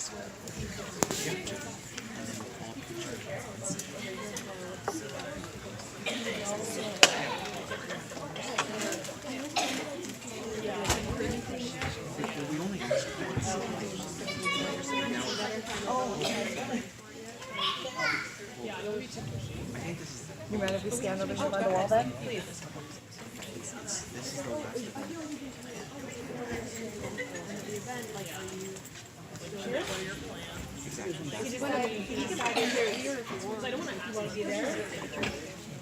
You mind if we stand over here by the wall then? Please. I don't want to be there.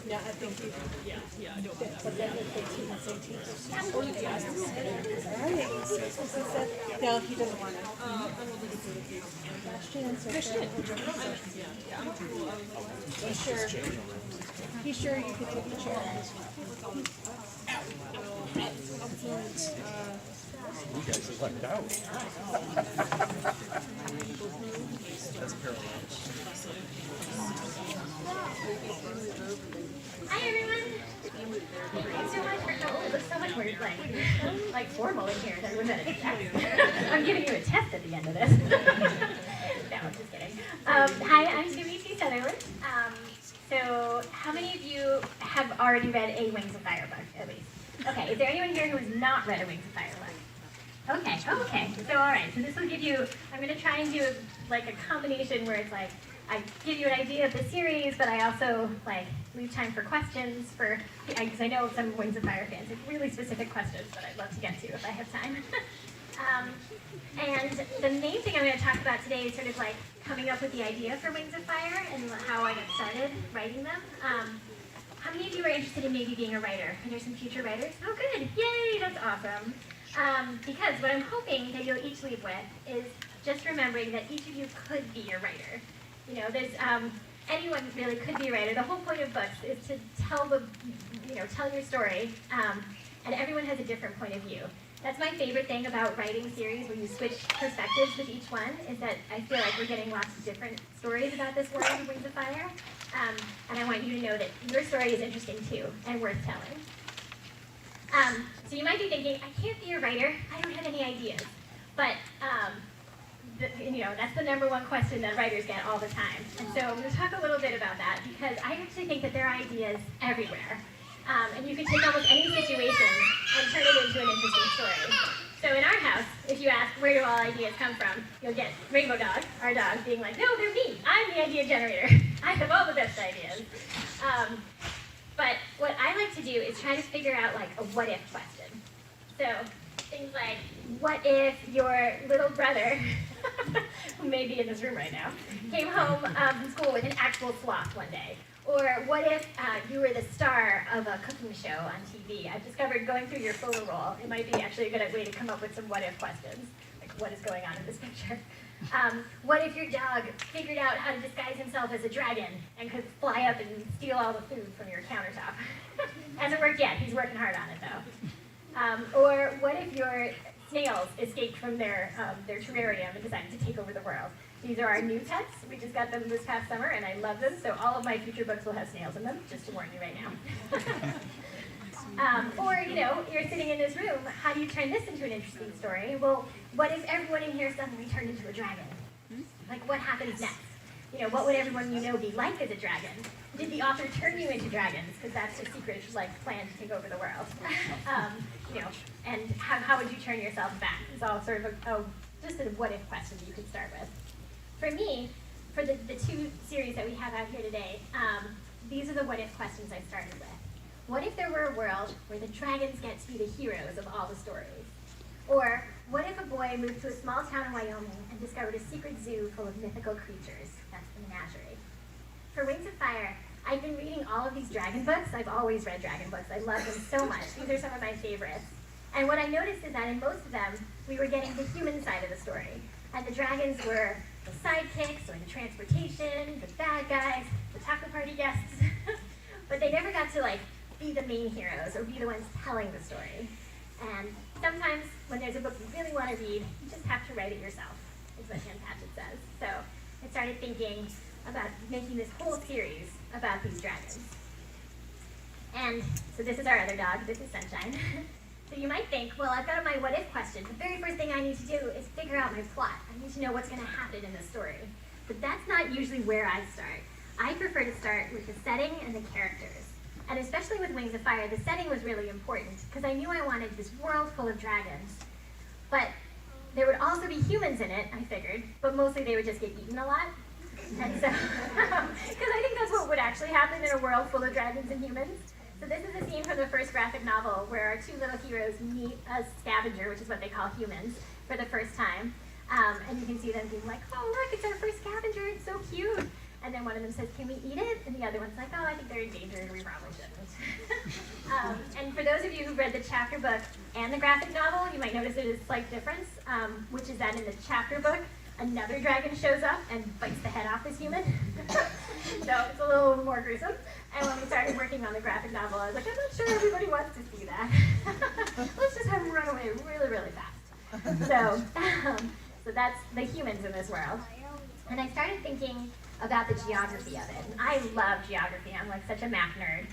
Yeah, I think you. Yeah, I don't want that. But then if they team the same team, or you guys will sit there. No, he doesn't want to. Christian. He's sure you could take the chair. You guys are lucked out. That's parallel. Hi everyone! Thanks so much for coming. It looks so much more like formal in here than within a test. I'm giving you a test at the end of this. No, I'm just kidding. Hi, I'm Tui T, Sutherland. So how many of you have already read a Wings of Fire book, at least? Okay, is there anyone here who has not read a Wings of Fire book? Okay, so alright, so this will give you, I'm going to try and do like a combination where it's like, I give you an idea of the series, but I also like leave time for questions because I know some Wings of Fire fans have really specific questions that I'd love to get to if I have time. And the main thing I'm going to talk about today is sort of like coming up with the idea for Wings of Fire and how I got started writing them. How many of you are interested in maybe being a writer? Are there some future writers? Oh good, yay, that's awesome. Because what I'm hoping that you'll each leave with is just remembering that each of you could be a writer. You know, there's anyone really could be a writer. The whole point of books is to tell your story, and everyone has a different point of view. That's my favorite thing about writing series where you switch perspectives with each one, is that I feel like we're getting lots of different stories about this world of Wings of Fire, and I want you to know that your story is interesting too, and worth telling. So you might be thinking, I can't be a writer, I don't have any ideas. But that's the #1 question that writers get all the time. And so I'm going to talk a little bit about that because I actually think that there are ideas everywhere. And you can take almost any situation and turn it into an interesting story. So in our house, if you ask where do all ideas come from, you'll get Rainbow Dog, our dog, being like, no, they're me. I'm the idea generator. I have all the best ideas. But what I like to do is try to figure out like a what if question. So things like, what if your little brother, who may be in this room right now, came home from school with an actual sloth one day? Or what if you were the star of a cooking show on TV? I've discovered going through your photo roll, it might be actually a good way to come up with some what if questions. Like, what is going on in this picture? What if your dog figured out how to disguise himself as a dragon and could fly up and steal all the food from your countertop? Hasn't worked yet, he's working hard on it though. Or what if your snails escaped from their terrarium and decided to take over the world? These are our new pets. We just got them this past summer and I love them, so all of my future books will have snails in them, just to warn you right now. Or, you're sitting in this room, how do you turn this into an interesting story? Well, what if everyone in here suddenly turned into a dragon? Like, what happens next? What would everyone be like as a dragon? Did the author turn you into dragons? Because that's a secret, plan to take over the world. And how would you turn yourself back? It's all sort of just a what-if question that you could start with. For me, for the two series that we have out here today, these are the what-if questions I started with. What if there were a world where the dragons get to be the heroes of all the stories? Or what if a boy moved to a small town in Wyoming and discovered a secret zoo full of mythical creatures? That's the menagerie. For Wings of Fire, I've been reading all of these dragon books. I've always read dragon books. I love them so much. These are some of my favorites. And what I noticed is that in most of them, we were getting the human side of the story. And the dragons were the sidekicks, or the transportation, the bad guys, the taco party guests. But they never got to be the main heroes or be the ones telling the story. And sometimes when there's a book you really want to read, you just have to write it yourself, is what Ann Patchett says. So I started thinking about making this whole series about these dragons. And so this is our other dog, this is Sunshine. So you might think, well, I've got my what if questions. The very first thing I need to do is figure out my plot. I need to know what's going to happen in the story. But that's not usually where I start. I prefer to start with the setting and the characters. And especially with Wings of Fire, the setting was really important because I knew I wanted this world full of dragons. But there would also be humans in it, I figured, but mostly they would just get eaten a lot. And so, because I think that's what would actually happen in a world full of dragons and humans. So this is a scene from the first graphic novel where our two little heroes meet a scavenger, which is what they call humans, for the first time. And you can see them being like, oh look, it's our first scavenger, it's so cute. And then one of them says, can we eat it? And the other one's like, oh, I think they're endangered, we probably shouldn't. And for those of you who've read the chapter book and the graphic novel, you might notice there's a slight difference, which is that in the chapter book, another dragon shows up and bites the head off this human. So it's a little more gruesome. And when we started working on the graphic novel, I was like, I'm not sure everybody wants to see that. Let's just have them run away really, really fast. So that's the humans in this world. And I started thinking about the geography of it. And I love geography. I'm like such a map nerd.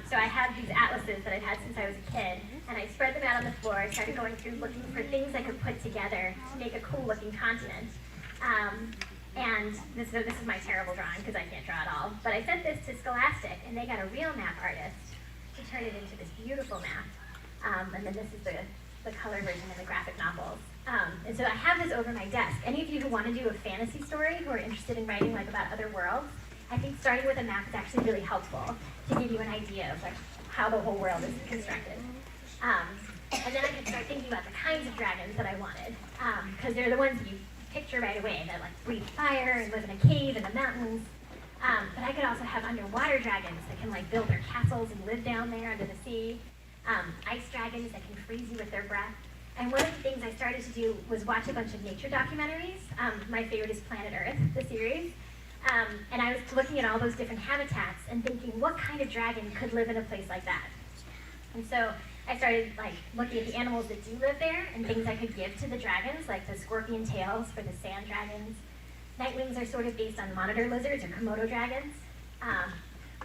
So I had these atlases that I'd had since I was a kid, and I spread them out on the floor. I started going through looking for things I could put together to make a cool-looking continent. And this is my terrible drawing because I can't draw at all. But I sent this to Scholastic, and they got a real map artist to turn it into this beautiful map. And then this is the color version in the graphic novels. And so I have this over my desk. Any of you who want to do a fantasy story, who are interested in writing like about other worlds, I think starting with a map is actually really helpful to give you an idea of like how the whole world is constructed. And then I could start thinking about the kinds of dragons that I wanted, because they're the ones you picture right away that like breathe fire and live in a cave in the mountains. But I could also have underwater dragons that can like build their castles and live down there under the sea. Ice dragons that can freeze you with their breath. And one of the things I started to do was watch a bunch of nature documentaries. My favorite is Planet Earth, the series. And I was looking at all those different habitats and thinking, what kind of dragon could live in a place like that? And so I started like looking at the animals that do live there and things I could give to the dragons, like the scorpion tails for the sand dragons. Nightwings are sort of based on monitor lizards or Komodo dragons.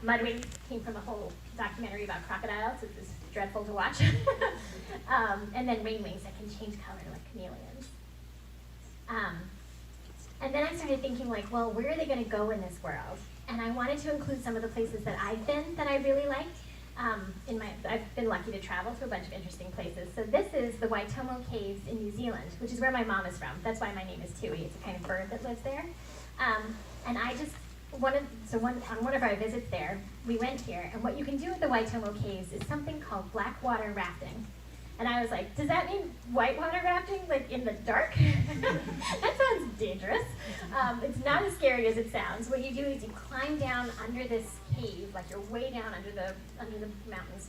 Mudwings came from a whole documentary about crocodiles, which was dreadful to watch. And then rainwings that can change color like chameleons. And then I started thinking like, well, where are they going to go in this world? And I wanted to include some of the places that I've been that I really liked. I've been lucky to travel to a bunch of interesting places. So this is the Waitomo Caves in New Zealand, which is where my mom is from. That's why my name is Tui. It's a kind of bird that lives there. And I just, on one of our visits there, we went here, and what you can do at the Waitomo Caves is something called black water rafting. And I was like, does that mean whitewater rafting, like in the dark? That sounds dangerous. It's not as scary as it sounds. What you do is you climb down under this cave, like you're way down under the mountains,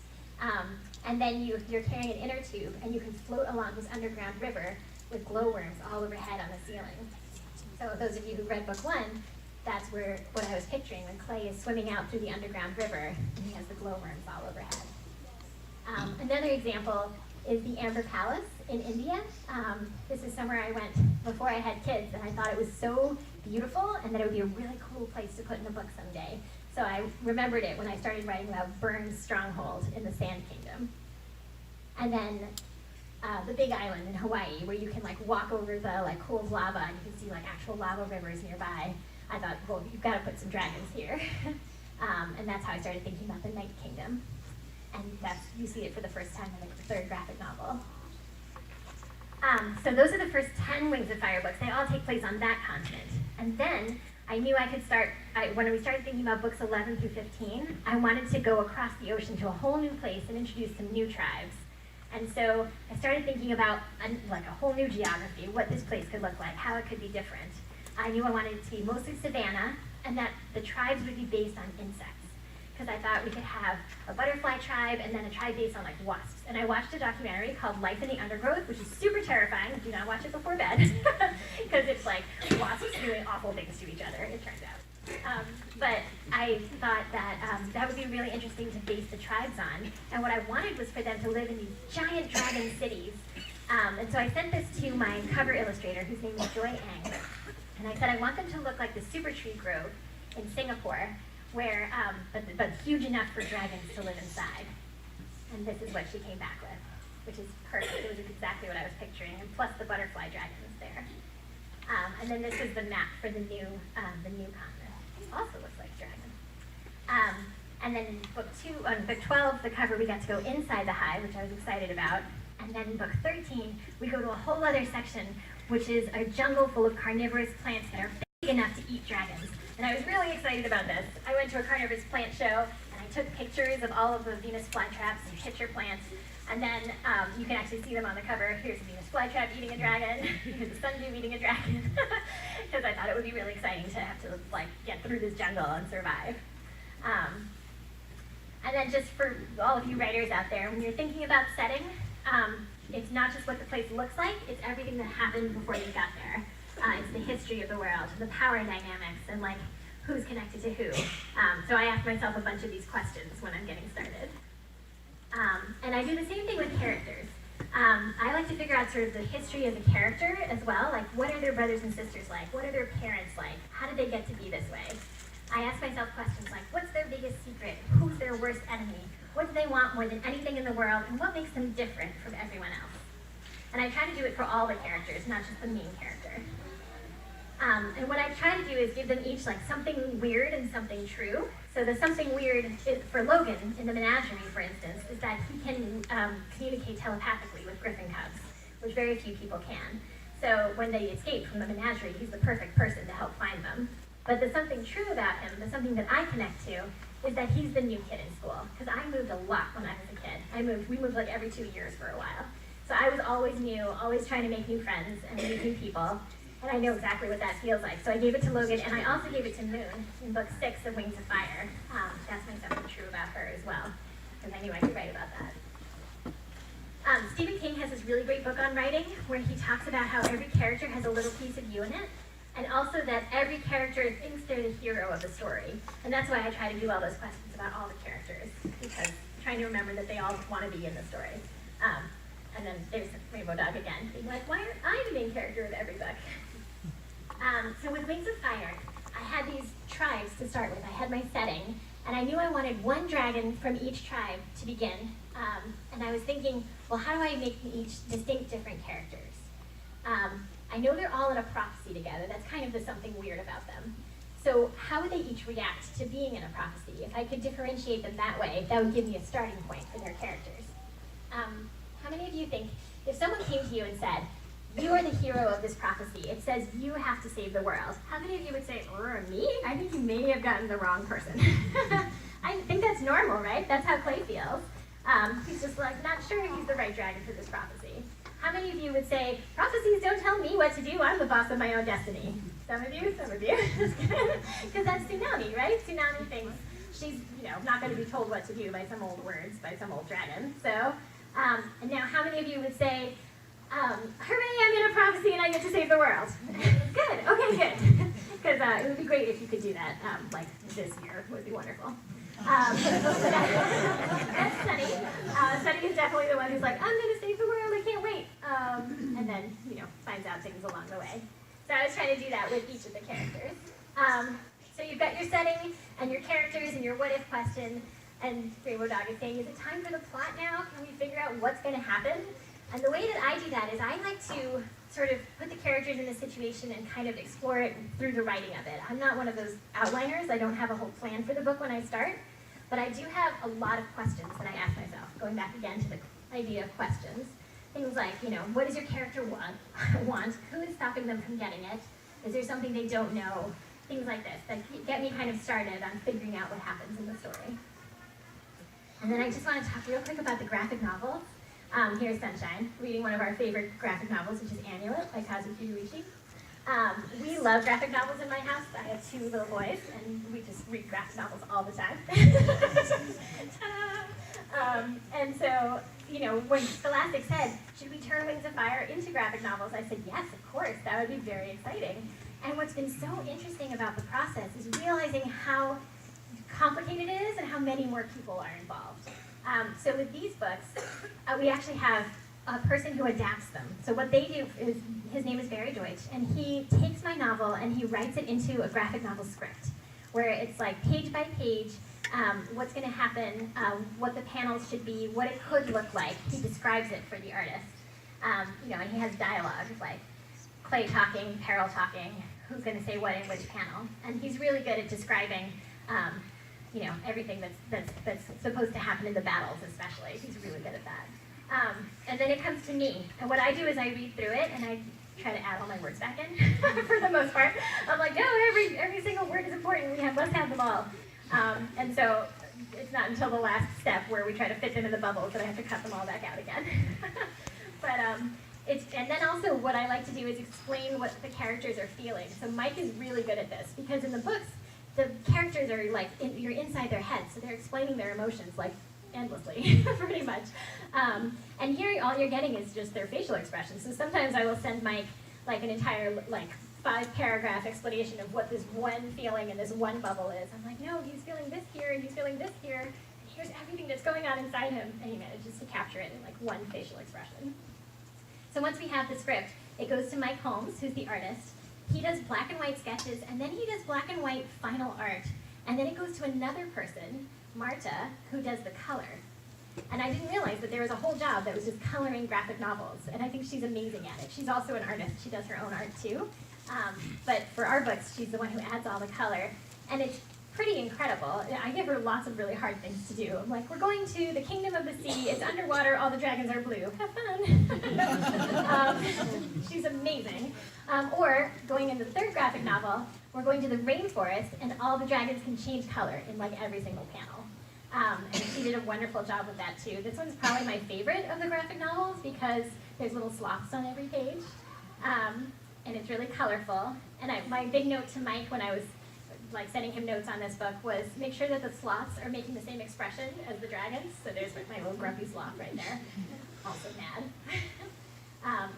and then you're carrying an inner tube, and you can float along this underground river with glowworms all overhead on the ceiling. So those of you who read book 1, that's what I was picturing when Clay is swimming out through the underground river, and he has the glowworms all overhead. Another example is the Amber Palace in India. This is somewhere I went before I had kids, and I thought it was so beautiful and that it would be a really cool place to put in a book someday. So I remembered it when I started writing about Byrne's stronghold in the Sand Kingdom. And then the Big Island in Hawaii, where you can like walk over the like pool of lava and you can see like actual lava rivers nearby. I thought, well, you've got to put some dragons here. And that's how I started thinking about the Night Kingdom. And you see it for the first time in the 3rd graphic novel. So those are the first 10 Wings of Fire books. They all take place on that continent. And then I knew I could start, when we started thinking about books 11 through 15, I wanted to go across the ocean to a whole new place and introduce some new tribes. And so I started thinking about like a whole new geography, what this place could look like, how it could be different. I knew I wanted it to be mostly savanna, and that the tribes would be based on insects. Because I thought we could have a butterfly tribe and then a tribe based on like wasps. And I watched a documentary called Life in the Undergrowth, which is super terrifying. Do not watch it before bed. Because it's like wasps doing awful things to each other, it turns out. But I thought that that would be really interesting to base the tribes on. And what I wanted was for them to live in these giant dragon cities. And so I sent this to my cover illustrator, whose name is Joy Ang. And I said, I want them to look like the Super Tree Grove in Singapore, but huge enough for dragons to live inside. And this is what she came back with. which is perfect. It was exactly what I was picturing, and plus the butterfly dragons there. And then this is the map for the new continent. It also looks like dragon. And then in book 12, the cover, we got to go inside the hive, which I was excited about. And then in book 13, we go to a whole other section, which is a jungle full of carnivorous plants that are big enough to eat dragons. And I was really excited about this. I went to a carnivorous plant show, and I took pictures of all of the Venus flytraps and picture plants. And then you can actually see them on the cover. Here's a Venus flytrap eating a dragon. Here's a sundew eating a dragon. Because I thought it would be really exciting to have to get through this jungle and survive. And then just for all of you writers out there, when you're thinking about setting, it's not just what the place looks like, it's everything that happened before you got there. It's the history of the world, the power dynamics, and who's connected to who. So I ask myself a bunch of these questions when I'm getting started. And I do the same thing with characters. I like to figure out sort of the history of the character as well, what are their brothers and sisters like? What are their parents like? How did they get to be this way? I ask myself questions like, what's their biggest secret? Who's their worst enemy? What do they want more than anything in the world? And what makes them different from everyone else? And I try to do it for all the characters, not just the main character. And what I try to do is give them each something weird and something true. So the something weird for Logan in the menagerie, for instance, is that he can communicate telepathically with griffin cubs, which very few people can. So when they escape from the menagerie, he's the perfect person to help find them. But the something true about him, the something that I connect to, is that he's the new kid in school. Because I moved a lot when I was a kid. We moved every 2 years for a while. So I was always new, always trying to make new friends and meet new people. And I know exactly what that feels like. So I gave it to Logan, and I also gave it to Moon in book 6 of Wings of Fire. That's my something true about her as well, because I knew I could write about that. Stephen King has this really great book on writing where he talks about how every character has a little piece of you in it, and also that every character thinks they're the hero of the story. And that's why I try to do all those questions about all the characters, because I'm trying to remember that they all want to be in the story. And then there's Rainbow Dog again, being like, why aren't I the main character of every book? So with Wings of Fire, I had these tribes to start with. I had my setting, and I knew I wanted one dragon from each tribe to begin. And I was thinking, well, how do I make them each distinct different characters? I know they're all in a prophecy together. That's kind of the something weird about them. So how would they each react to being in a prophecy? If I could differentiate them that way, that would give me a starting point for their characters. How many of you think, if someone came to you and said, you are the hero of this prophecy, it says you have to save the world, how many of you would say, me? I think you may have gotten the wrong person. I think that's normal, right? That's how Clay feels. He's just not sure he's the right dragon for this prophecy. How many of you would say, prophecies don't tell me what to do, I'm the boss of my own destiny? Some of you. Because that's Tsunami, right? Tsunami thinks she's not going to be told what to do by some old words, by some old dragon. So, and now how many of you would say, hooray, I'm in a prophecy and I get to save the world? Good, okay, good. Because it would be great if you could do that, this year would be wonderful. That's Sunny. Sunny is definitely the one who's like, I'm going to save the world, I can't wait. And then, finds out things along the way. So I was trying to do that with each of the characters. So you've got your setting and your characters and your what if question. And Rainbow Dog is saying, is it time for the plot now? Can we figure out what's going to happen? And the way that I do that is I like to sort of put the characters in a situation and kind of explore it through the writing of it. I'm not one of those outliners. I don't have a whole plan for the book when I start. But I do have a lot of questions that I ask myself, going back again to the idea of questions. Things like, what does your character want? Who is stopping them from getting it? Is there something they don't know? Things like this that get me kind of started on figuring out what happens in the story. And then I just want to talk real quick about the graphic novels. Here's Sunshine, reading one of our favorite graphic novels, which is Amulet by Kazuki Yuichi. We love graphic novels in my house. I have 2 little boys, and we just read graphic novels all the time. And so, when Scholastic said, should we turn Wings of Fire into graphic novels, I said, yes, of course, that would be very exciting. And what's been so interesting about the process is realizing how complicated it is and how many more people are involved. So with these books, we actually have a person who adapts them. So what they do is, his name is Barry Deutsch, and he takes my novel and he writes it into a graphic novel script, where it's page by page, what's going to happen, what the panels should be, what it could look like. He describes it for the artist. And he has dialogue, like Clay talking, Peril talking, who's going to say what in which panel. And he's really good at describing, everything that's supposed to happen in the battles, especially. He's really good at that. And then it comes to me. And what I do is I read through it, and I try to add all my words back in, for the most part. I'm like, no, every single must have them all. And so it's not until the last step where we try to fit them in the bubbles that I have to cut them all back out again. But and then also what I like to do is explain what the characters are feeling. So Mike is really good at this, because in the books, the characters are like, you're inside their heads, so they're explaining their emotions like endlessly, pretty much. And here all you're getting is just their facial expressions. So sometimes I will send Mike like an entire 5-paragraph explanation of what this one feeling in this one bubble is. I'm like, no, he's feeling this here, and he's feeling this here, and here's everything that's going on inside him. And he manages to capture it in like one facial expression. So once we have the script, it goes to Mike Holmes, who's the artist. He does black and white sketches, and then he does black and white final art. And then it goes to another person, Marta, who does the color. And I didn't realize that there was a whole job that was just coloring graphic novels, and I think she's amazing at it. She's also an artist. She does her own art too. But for our books, she's the one who adds all the color, and it's pretty incredible. I give her lots of really hard things to do. I'm like, we're going to the Kingdom of the Sea. It's underwater. All the dragons are blue. Have fun. She's amazing. Or going into the third graphic novel, we're going to the rainforest, and all the dragons can change color in like every single panel. And she did a wonderful job with that too. This one's probably my favorite of the graphic novels because there's little sloths on every page. And it's really colorful. And my big note to Mike when I was sending him notes on this book was make sure that the sloths are making the same expression as the dragons. So there's my little grumpy sloth right there, also mad.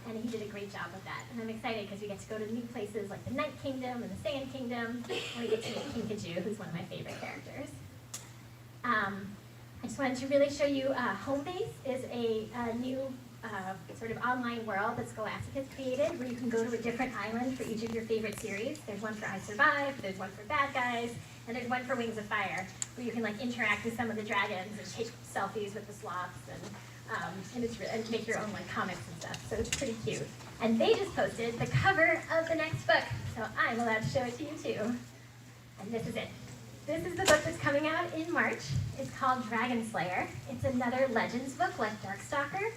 And he did a great job with that. And I'm excited because we get to go to new places like the Night Kingdom and the Sand Kingdom, and we get to meet Kinkajou, who's one of my favorite characters. I just wanted to really show you Homebase is a new sort of online world that Scholastic has created where you can go to a different island for each of your favorite series. There's one for I Survived, there's one for Bad Guys, and there's one for Wings of Fire where you can interact with some of the dragons and take selfies with the sloths and make your own comics and stuff. So it's pretty cute. And they just posted the cover of the next book, so I'm allowed to show it to you too. And this is it. This is the book that's coming out in March. It's called Dragon Slayer. It's another Legends book like Darkstalker,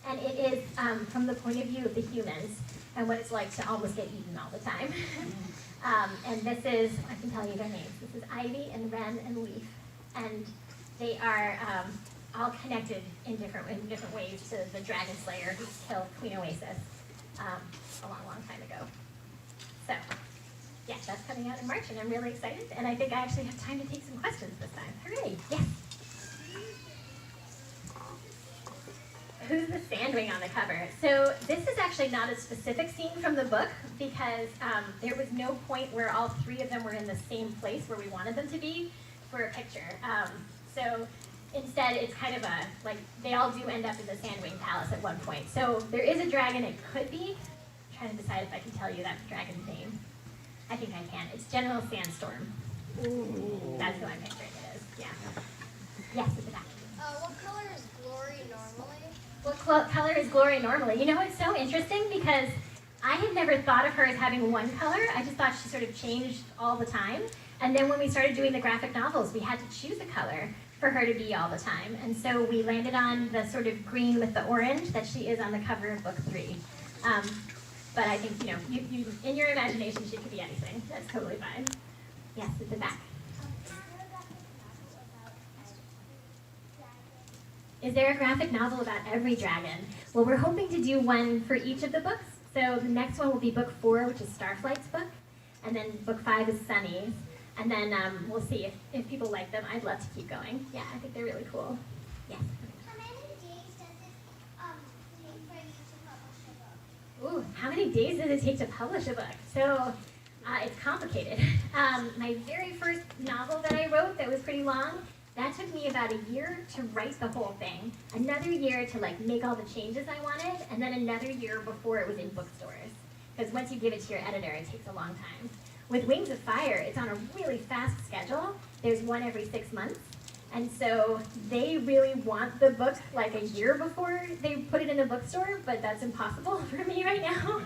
and it is from the point of view of the humans and what it's like to almost get eaten all the time. And this is, I can tell you their names. This is Ivy and Ren and Leaf, and they are all connected in different ways to the Dragon Slayer who killed Queen Oasis a long, long time ago. So. Yeah, that's coming out in March, and I'm really excited, and I think I actually have time to take some questions this time. Hooray, yes. Who's the Sandwing on the cover? So this is actually not a specific scene from the book because there was no point where all three of them were in the same place where we wanted them to be for a picture. So instead, it's kind of they all do end up in the Sandwing Palace at one point. So there is a dragon it could be. I'm trying to decide if I can tell you that dragon's name. I think I can. It's General Sandstorm. Ooh. That's who I'm picturing it is. Yeah. Yes, at the back. What color is Glory normally? What color is Glory normally? You know, it's so interesting because I had never thought of her as having one color. I just thought she sort of changed all the time. And then when we started doing the graphic novels, we had to choose a color for her to be all the time. And so we landed on the sort of green with the orange that she is on the cover of book 3. But I think, you in your imagination, she could be anything. That's totally fine. Yes, at the back. Is there a graphic novel about every dragon? Well, we're hoping to do one for each of the books. So the next one will be book 4, which is Starflight's book. And then book 5 is Sunny's. And then we'll see if people like them. I'd love to keep going. Yeah, I think they're really cool. Yes. Ooh, how many days does it take to publish a book? So it's complicated. My very first novel that I wrote that was pretty long, that took me about a year to write the whole thing, another year to make all the changes I wanted, and then another year before it was in bookstores. Because once you give it to your editor, it takes a long time. With Wings of Fire, it's on a really fast schedule. There's one every 6 months. And so they really want the book like a year before they put it in the bookstore, but that's impossible for me right now.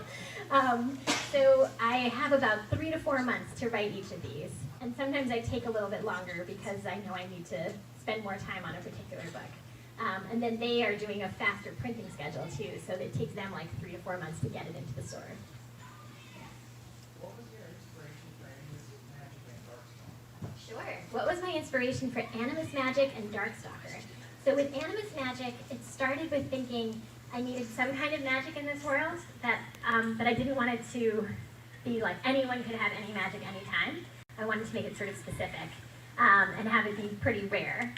So I have about 3 to 4 months to write each of these. And sometimes I take a little bit longer because I know I need to spend more time on a particular book. And then they are doing a faster printing schedule too, so it takes them like 3 to 4 months to get it into the store. What was your inspiration for Animus Magic and Darkstalkers? Sure. What was my inspiration for Animus Magic and Darkstalker? So with Animus Magic, it started with thinking I needed some kind of magic in this world that I didn't want it to be like anyone could have any magic anytime. I wanted to make it sort of specific and have it be pretty rare.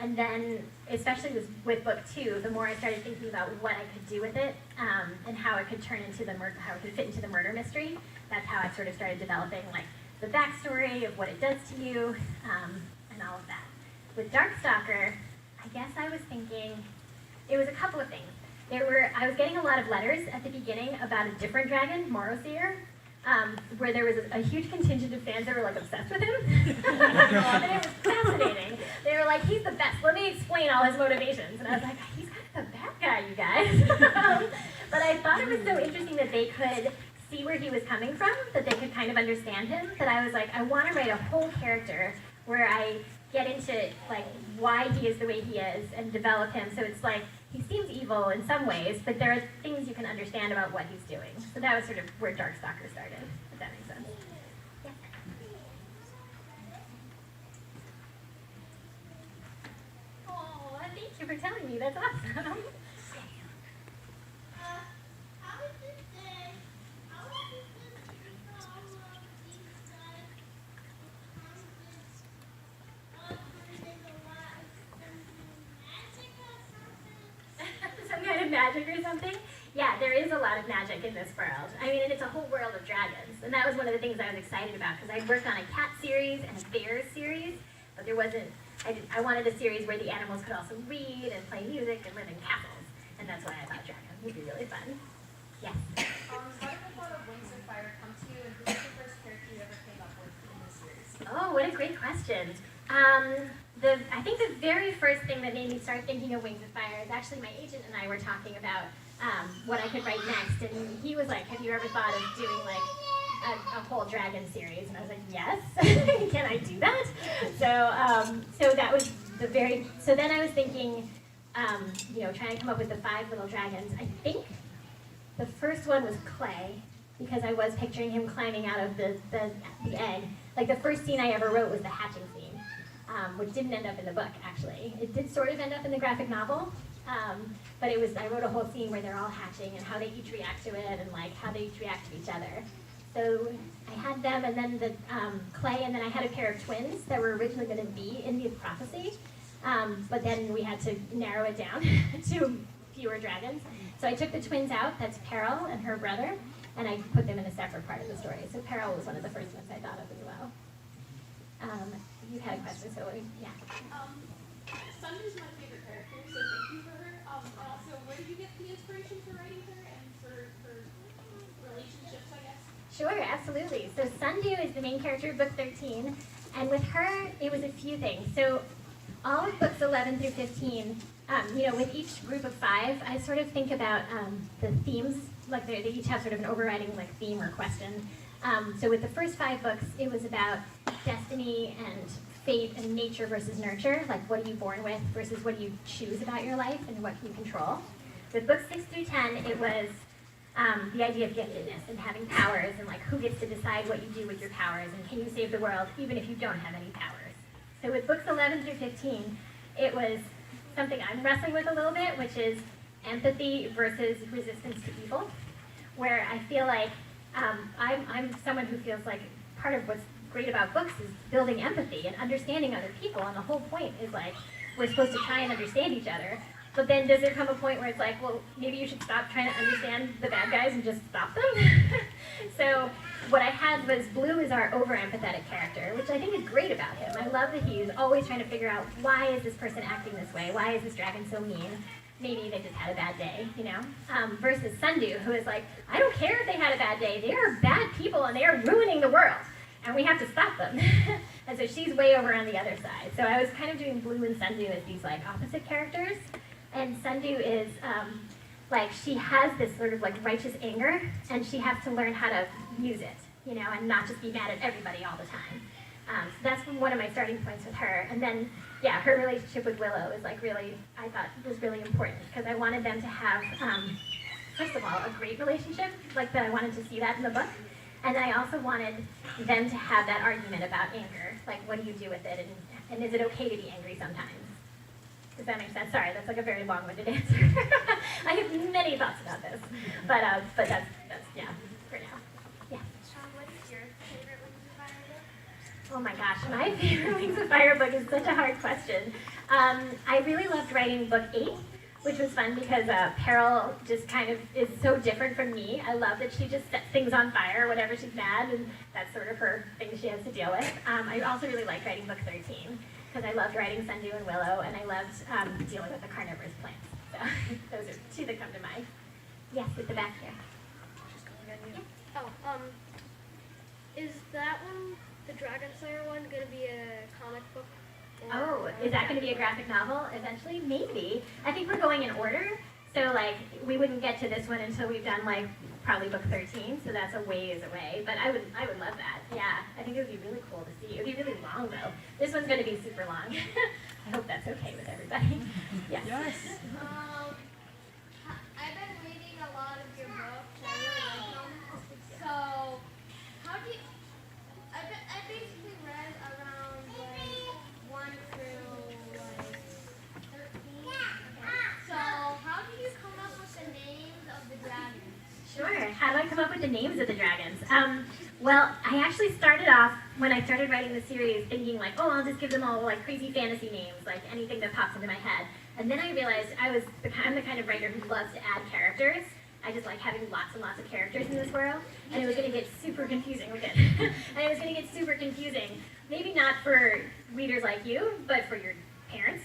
And then, especially with book 2, the more I started thinking about what I could do with it and how it could turn into how it could fit into the murder mystery. That's how I sort of started developing like the backstory of what it does to you and all of that. With Darkstalker, I guess I was thinking it was a couple of things. I was getting a lot of letters at the beginning about a different dragon, Morrowseer, where there was a huge contingent of fans that were like obsessed with him. And it was fascinating. They were like, he's the best. Let me explain all his motivations. And I was like, he's kind of the bad guy, you guys. But I thought it was so interesting that they could see where he was coming from, that they could kind of understand him, that I was like, I want to write a whole character where I get into like why he is the way he is and develop him. So it's like, he seems evil in some ways, but there are things you can understand about what he's doing. So that was sort of where Darkstalker started, if that makes sense. Yeah. Oh, thank you for telling me. That's awesome. How is this day? How is this all of these guys magic or something? Some kind of magic or something? Yeah, there is a lot of magic in this world. I mean, and it's a whole world of dragons. And that was one of the things I was excited about, because I worked on a cat series and a bears series, but there wasn't, I wanted a series where the animals could also read and play music and live in castles. And that's why I thought dragons would be really fun. Yes? How did the thought of Wings of Fire come to you, and who was the first character you ever came up with in this series? Oh, what a great question. I think the very first thing that made me start thinking of Wings of Fire is actually my agent and I were talking about what I could write next, and he was like, have you ever thought of doing like a whole dragon series? And I was like, yes, can I do that? So that was so then I was thinking, trying to come up with the 5 little dragons. I think the first one was Clay, because I was picturing him climbing out of the egg. Like the first scene I ever wrote was the hatching scene. Which didn't end up in the book, actually. It did sort of end up in the graphic novel, but I wrote a whole scene where they're all hatching and how they each react to it and like how they each react to each other. So I had them, and then the Clay, and then I had a pair of twins that were originally going to be in the prophecy, but then we had to narrow it down to fewer dragons. So I took the twins out, that's Peril and her brother, and I put them in a separate part of the story. So Peril was one of the first ones I thought of as well. You had a question, so yeah. Sunday's my favorite character, so thank you for her. And also, where did you get the inspiration for writing her and for relationships, I guess? Sure, absolutely. So Sundew is the main character of book 13, and with her, it was a few things. So all of books 11 through 15, with each group of 5, I sort of think about the themes, like they each have sort of an overriding like theme or question. So with the first 5 books, it was about destiny and fate and nature versus nurture, like what are you born with versus what do you choose about your life and what can you control. With books 6 through 10, it was the idea of giftedness and having powers and like who gets to decide what you do with your powers and can you save the world even if you don't have any powers. So with books 11 through 15, it was something I'm wrestling with a little bit, which is empathy versus resistance to evil, where I feel like I'm someone who feels like part of what's great about books is building empathy and understanding other people, and the whole point is like we're supposed to try and understand each other. But then does there come a point where it's like, well, maybe you should stop trying to understand the bad guys and just stop them? So what I had was Blue is our over-empathetic character, which I think is great about him. I love that he's always trying to figure out why is this person acting this way? Why is this dragon so mean? Maybe they just had a bad day, versus Sundew, who is like, I don't care if they had a bad day. They are bad people and they are ruining the world, and we have to stop them. And so she's way over on the other side. So I was kind of doing Blue and Sundu as these like opposite characters, and Sundu is like she has this sort of like righteous anger, and she has to learn how to use it, you know, and not just be mad at everybody all the time. So that's one of my starting points with her. And then, yeah, her relationship with Willow is like really, I thought was really important because I wanted them to have, first of all, a great relationship, like that I wanted to see that in the book. And then I also wanted them to have that argument about anger, like what do you do with it, and is it okay to be angry sometimes? Does that make sense? Sorry, that's like a very long-winded answer. I have many thoughts about this, but that's yeah, for now. Yeah. Sean, what is your favorite Wings of Fire book? Oh my gosh, my favorite Wings of Fire book is such a hard question. I really loved writing book 8, which was fun because Peril just kind of is so different from me. I love that she just sets things on fire whenever she's mad, and that's sort of her thing she has to deal with. I also really liked writing book 13 because I loved writing Sundu and Willow, and I loved dealing with the carnivorous plants. So those are 2 that come to mind. Yes, at the back here. Oh, is that one, the Dragon Slayer one, going to be a comic book? Oh, is that going to be a graphic novel eventually? Maybe. I think we're going in order. So like we wouldn't get to this one until we've done like probably book 13. So that's a ways away. But I would love that. Yeah, I think it would be really cool to see. It would be really long though. This one's going to be super long. I hope that's okay with everybody. Yes. Yes. I've been reading a lot of your books. I really like them. So, how do you? I basically read around like 1 through like 13. So, how do you come up with the names of the dragons? Sure. How do I come up with the names of the dragons? Well, I actually started off, when I started writing the series, thinking like, oh, I'll just give them all like crazy fantasy names, like anything that pops into my head. And then I realized I'm the kind of writer who loves to add characters. I just like having lots and lots of characters in this world, and it was going to get super confusing with it. And it was going to get super confusing, maybe not for readers like you, but for your parents.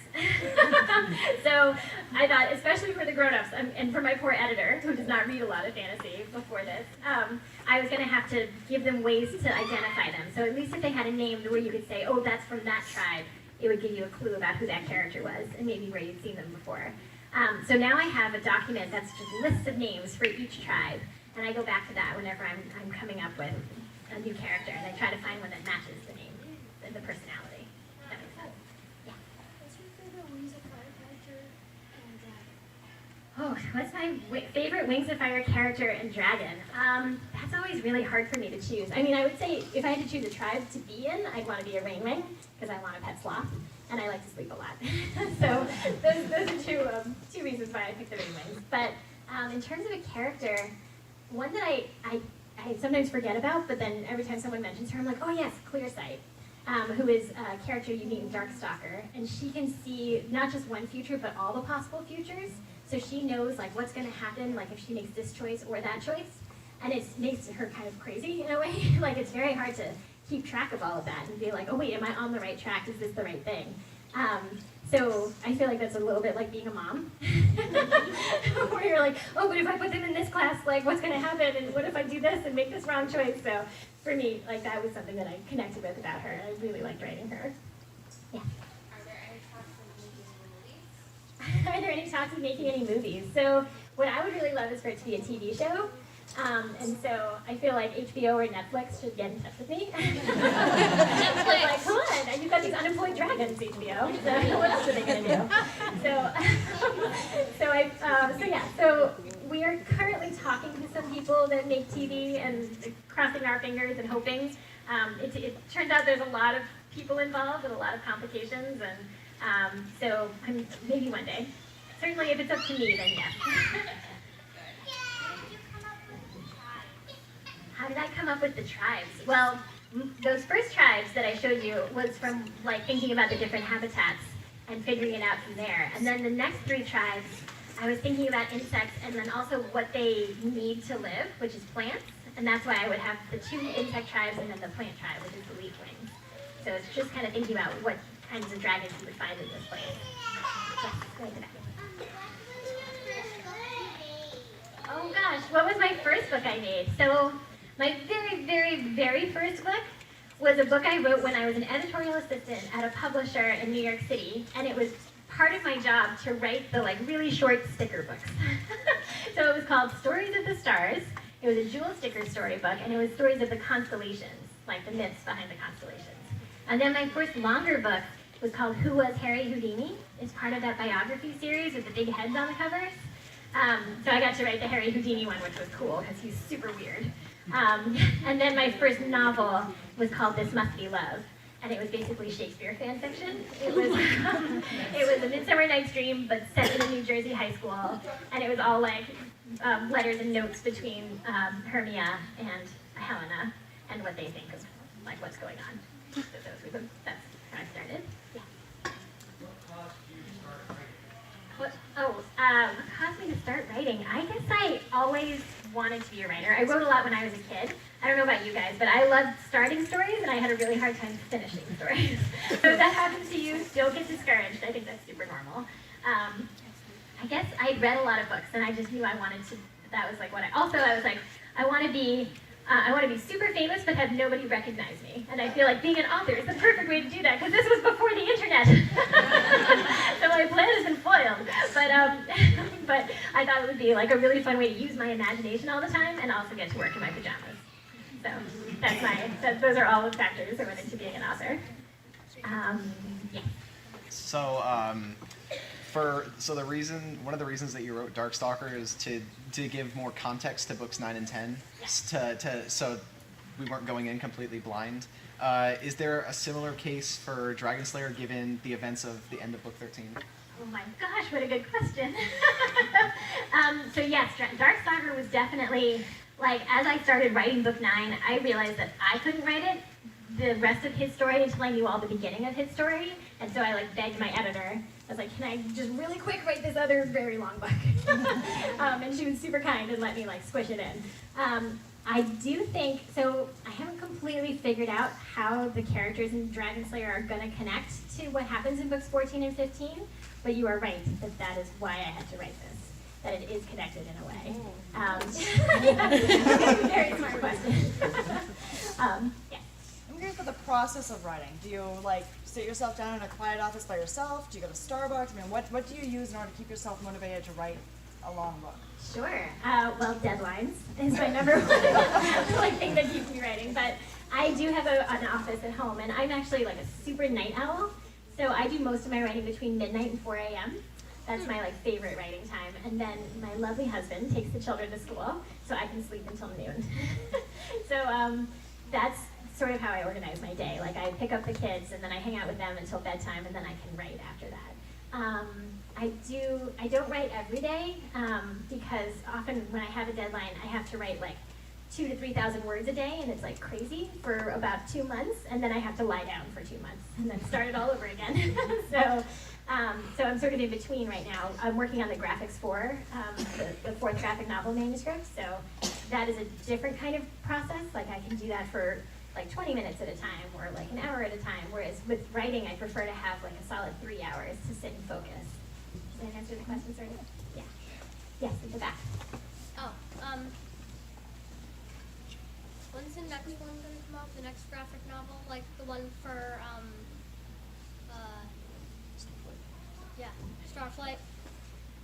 So I thought, especially for the grown-ups, and for my poor editor, who does not read a lot of fantasy before this, I was going to have to give them ways to identify them. So at least if they had a name where you could say, oh, that's from that tribe, it would give you a clue about who that character was, and maybe where you'd seen them before. So now I have a document that's just lists of names for each tribe, and I go back to that whenever I'm coming up with a new character, and I try to find one that matches the name, the personality. That makes sense. Yeah. What's your favorite Wings of Fire character and dragon? Oh, what's my favorite Wings of Fire character and dragon? That's always really hard for me to choose. I mean, I would say if I had to choose a tribe to be in, I'd want to be a rainwing, because I want a pet sloth, and I like to sleep a lot. So those are two reasons why I picked the rainwings. But in terms of a character, one that I sometimes forget about, but then every time someone mentions her, I'm like, oh yes, Clearsight, who is a character you meet in Darkstalker, and she can see not just one future, but all the possible futures. So she knows like what's going to happen, like if she makes this choice or that choice, and it makes her kind of crazy in a way. Like it's very hard to keep track of all of that and be like, oh wait, am I on the right track? Is this the right thing? So I feel like that's a little bit like being a mom, where you're like, oh, but if I put them in this class, like what's going to happen? And what if I do this and make this wrong choice? So for me, like that was something that I connected with about her. I really liked writing her. Yeah. Are there any talks of making movies? Are there any talks of making any movies? So what I would really love is for it to be a TV show. And so I feel like HBO or Netflix should get in touch with me. Netflix. Like, come on, you've got these unemployed dragons, HBO. So what else are they going to do? So we are currently talking to some people that make TV and crossing our fingers and hoping. It turns out there's a lot of people involved and a lot of complications, and so maybe one day. Certainly, if it's up to me, then yes. How did I come up with the tribes? Well, those first tribes that I showed you was from like thinking about the different habitats and figuring it out from there. And then the next 3 tribes, I was thinking about insects and then also what they need to live, which is plants. And that's why I would have the 2 insect tribes and then the plant tribe, which is the leaf wings. So it's just kind of thinking about what kinds of dragons you would find in this place. Yes, right in the back. Oh gosh, what was my first book I made? So My very, very, very first book was a book I wrote when I was an editorial assistant at a publisher in New York City, and it was part of my job to write the really short sticker books. So it was called Stories of the Stars. It was a jewel sticker storybook, and it was stories of the constellations, like the myths behind the constellations. And then my first longer book was called Who Was Harry Houdini? It's part of that biography series with the big heads on the covers. So I got to write the Harry Houdini one, which was cool because he's super weird. And then my first novel was called This Must Be Love, and it was basically Shakespeare fan fiction. It was A Midsummer Night's Dream, but set in a New Jersey high school, and it was all letters and notes between Hermia and Helena and what they think of what's going on. So that's how I started. Yeah. What caused me to start writing? I guess I always wanted to be a writer. I wrote a lot when I was a kid. I don't know about you guys, but I loved starting stories, and I had a really hard time finishing stories. So if that happens to you, don't get discouraged. I think that's super normal. I guess I'd read a lot of books, and I just knew I wanted to. That was what I was like, I want to be super famous, but have nobody recognize me. And I feel like being an author is the perfect way to do that, because this was before the internet. So my plan has been foiled. But I thought it would be a really fun way to use my imagination all the time and also get to work in my pajamas. So those are all the factors that went into being an author. Yeah. So, one of the reasons that you wrote Darkstalker is to give more context to books 9 and 10, so we weren't going in completely blind. Is there a similar case for Dragon Slayer given the events of the end of book 13? Oh my gosh, what a good question. So yes, Darkstalker was definitely, as I started writing book 9, I realized that I couldn't write it, the rest of his story, until I knew all the beginning of his story. And so I begged my editor. I was like, can I just really quick write this other very long book? And she was super kind and let me squish it in. I do think, so I haven't completely figured out how the characters in Dragon Slayer are going to connect to what happens in books 14 and 15, but you are right that is why I had to write this, that it is connected in a way. Very smart question. Yeah. I'm curious about the process of writing. Do you sit yourself down in a quiet office by yourself? Do you go to Starbucks? What do you use in order to keep yourself motivated to write a long book? Sure. Well, deadlines is my number one thing that keeps me writing. But I do have an office at home, and I'm actually a super night owl. So I do most of my writing between midnight and 4 a.m. That's my favorite writing time. And then my lovely husband takes the children to school, so I can sleep until noon. So that's sort of how I organize my day. I pick up the kids, and then I hang out with them until bedtime, and then I can write after that. I don't write every day, because often when I have a deadline, I have to write 2,000 to 3,000 words a day, and it's crazy for about 2 months, and then I have to lie down for 2 months, and then start it all over again. So I'm sort of in between right now. I'm working on the graphics for the fourth graphic novel manuscript, so that is a different kind of process. I can do that for 20 minutes at a time, or an hour at a time, whereas with writing, I prefer to have a solid 3 hours to sit and focus. Does that answer the question, sort of? Yeah. Yes, at the back. Oh, when's the next one gonna come out? The next graphic novel, the one for Starflight.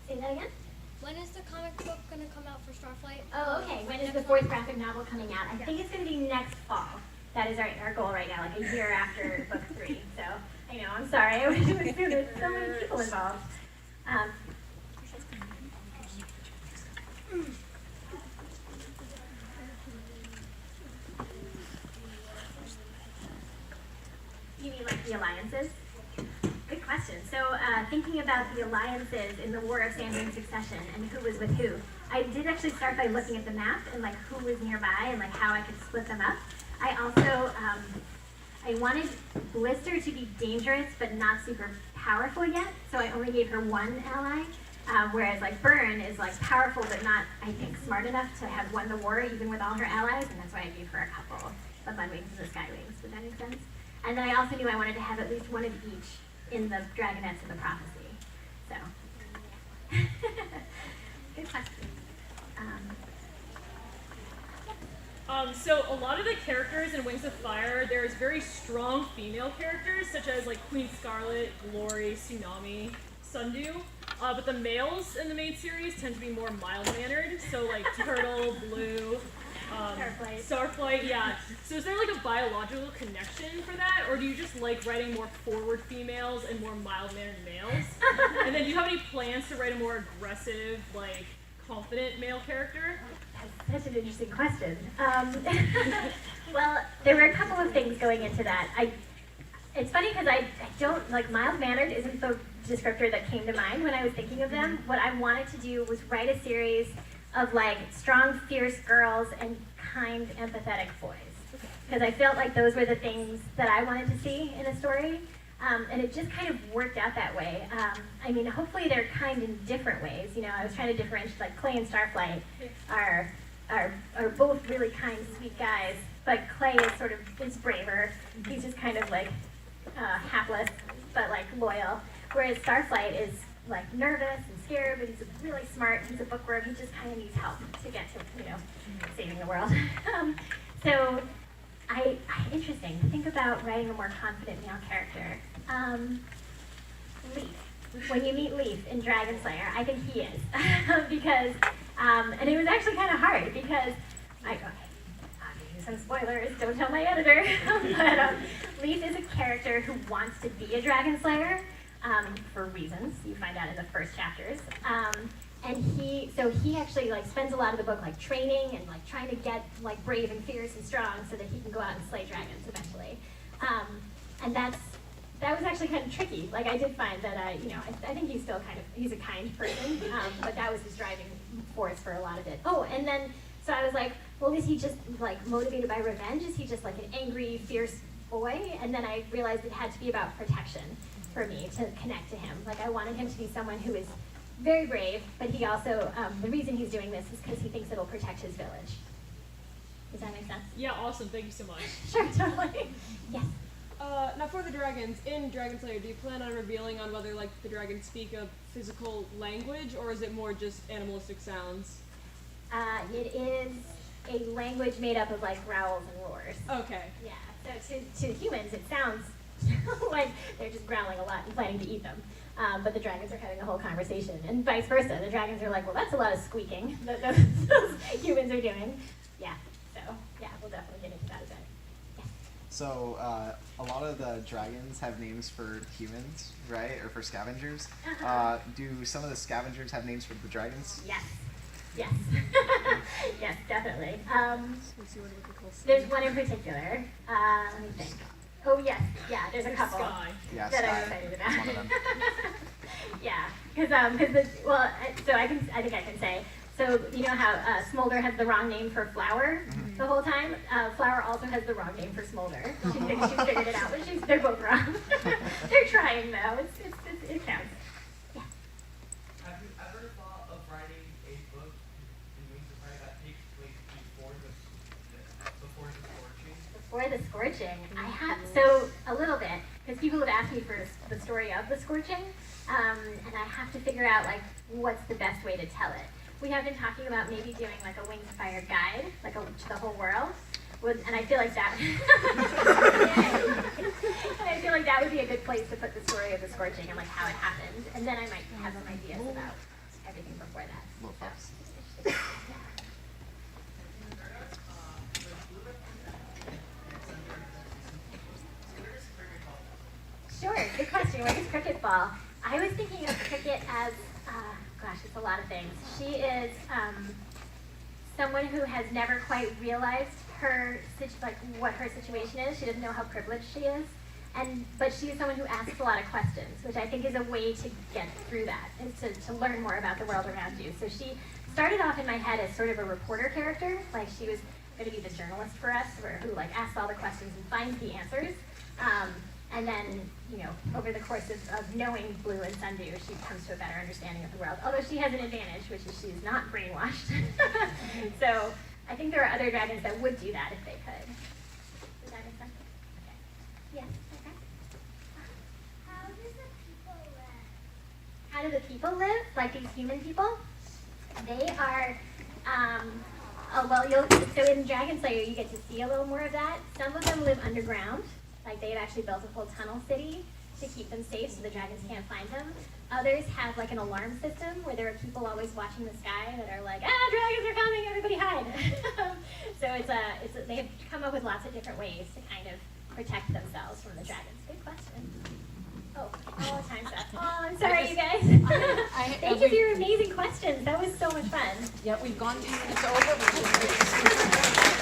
Say that again? When is the comic book gonna come out for Starflight? Oh, okay. When is the fourth graphic novel coming out? I think it's going to be next fall. That is our goal right now, a year after book 3. So I know, I'm sorry. I wish it was sooner. So many people involved. You mean the alliances? Good question. So thinking about the alliances in the War of Sandring Succession and who was with who, I did actually start by looking at the map and who was nearby and how I could split them up. I also, I wanted Blister to be dangerous but not super powerful yet, so I only gave her one ally, whereas Burn is powerful but not, I think, smart enough to have won the war even with all her allies, and that's why I gave her a couple, the Mudwings and the Skywings. Would that make sense? And then I also knew I wanted to have at least one of each in the Dragonettes of the Prophecy. So, good question. So a lot of the characters in Wings of Fire, there's very strong female characters, such as like Queen Scarlet, Glory, Tsunami, Sundew. But the males in the main series tend to be more mild-mannered, so like Turtle, Blue, Starflight, yeah. So is there like a biological connection for that, or do you just like writing more forward females and more mild-mannered males? And then do you have any plans to write a more aggressive, like confident male character? That's an interesting question. Well, there were a couple of things going into that. It's funny because I don't, like, mild-mannered isn't the descriptor that came to mind when I was thinking of them. What I wanted to do was write a series of, like, strong, fierce girls and kind, empathetic boys. Because I felt like those were the things that I wanted to see in a story. And it just kind of worked out that way. I mean, hopefully they're kind in different ways. You know, I was trying to differentiate, like Clay and Starflight are both really kind, sweet guys, but Clay is braver. He's just kind of like hapless, but like loyal. Whereas Starflight is like nervous and scared, but he's really smart. He's a bookworm. He just kind of needs help to get to, you know, saving the world. So. Interesting. Think about writing a more confident male character. Leaf. When you meet Leaf in Dragon Slayer, I think he is. Because, and it was actually kind of hard because, I'm gonna use some spoilers, don't tell my editor, but Leaf is a character who wants to be a Dragon Slayer for reasons you find out in the first chapters. And he actually like spends a lot of the book like training and like trying to get like brave and fierce and strong so that he can go out and slay dragons eventually. And that was actually kind of tricky. Like I did find that I think he's still he's a kind person, but that was his driving force for a lot of it. Oh, and then so I was like, well, is he just like motivated by revenge? Is he just like an angry, fierce boy? And then I realized it had to be about protection for me to connect to him. Like I wanted him to be someone who is very brave, but he also, the reason he's doing this is because he thinks it'll protect his village. Does that make sense? Yeah, awesome. Thank you so much. Sure, totally. Yes. Now for the dragons, in Dragon Slayer, do you plan on revealing on whether like the dragons speak a physical language, or is it more just animalistic sounds? It is a language made up of like growls and roars. Okay. Yeah, so to humans it sounds like they're just growling a lot and planning to eat them. But the dragons are having a whole conversation, and vice versa. The dragons are like, well, that's a lot of squeaking that those humans are doing. Yeah, so yeah, we'll definitely get into that a bit. Yeah. So a lot of the dragons have names for humans, right, or for scavengers. Do some of the scavengers have names for the dragons? Yes. Yes. Yes, definitely. There's one in particular. Let me think. Oh yes, yeah. There's a couple Yeah, that I'm excited about. That's one of them. Yeah, because so I think I can say. So you know how Smolder has the wrong name for Flower the whole time. Flower also has the wrong name for Smolder. She thinks she's figured it out, but they're both wrong. They're trying though. It counts. Yeah. Have you ever thought of writing a book in Wings of Fire that takes place before the scorching? Before the scorching, I have so a little bit because people have asked me for the story of the scorching, and I have to figure out like what's the best way to tell it. We have been talking about maybe doing like a Wings of Fire guide, like to the whole world, and I feel like that. And I feel like that would be a good place to put the story of the scorching and like how it happened, and then I might have some ideas about everything before that. Little fox. Sure, good question. Where does Cricket fall? I was thinking of Cricket as, gosh, it's a lot of things. She is someone who has never quite realized what her situation is. She doesn't know how privileged she is, but she is someone who asks a lot of questions, which I think is a way to get through that, is to learn more about the world around you. So she started off in my head as sort of a reporter character, like she was going to be the journalist for us, who like asks all the questions and finds the answers. And then, you know, over the course of knowing Blue and Sundew, she comes to a better understanding of the world. Although she has an advantage, which is she's not brainwashed. So I think there are other dragons that would do that if they could. Does that make sense? Okay. Yes. Okay. How do the people live? How do the people live? Like these human people? They are, So in Dragon Slayer, you get to see a little more of that. Some of them live underground, like they've actually built a whole tunnel city to keep them safe so the dragons can't find them. Others have like an alarm system where there are people always watching the sky that are like, dragons are coming, everybody hide. So they've come up with lots of different ways to kind of protect themselves from the dragons. Good question. Time's up. Oh, I'm sorry, you guys. Thank you for your amazing questions. That was so much fun. Yeah, we've gone 2 minutes over, which is great.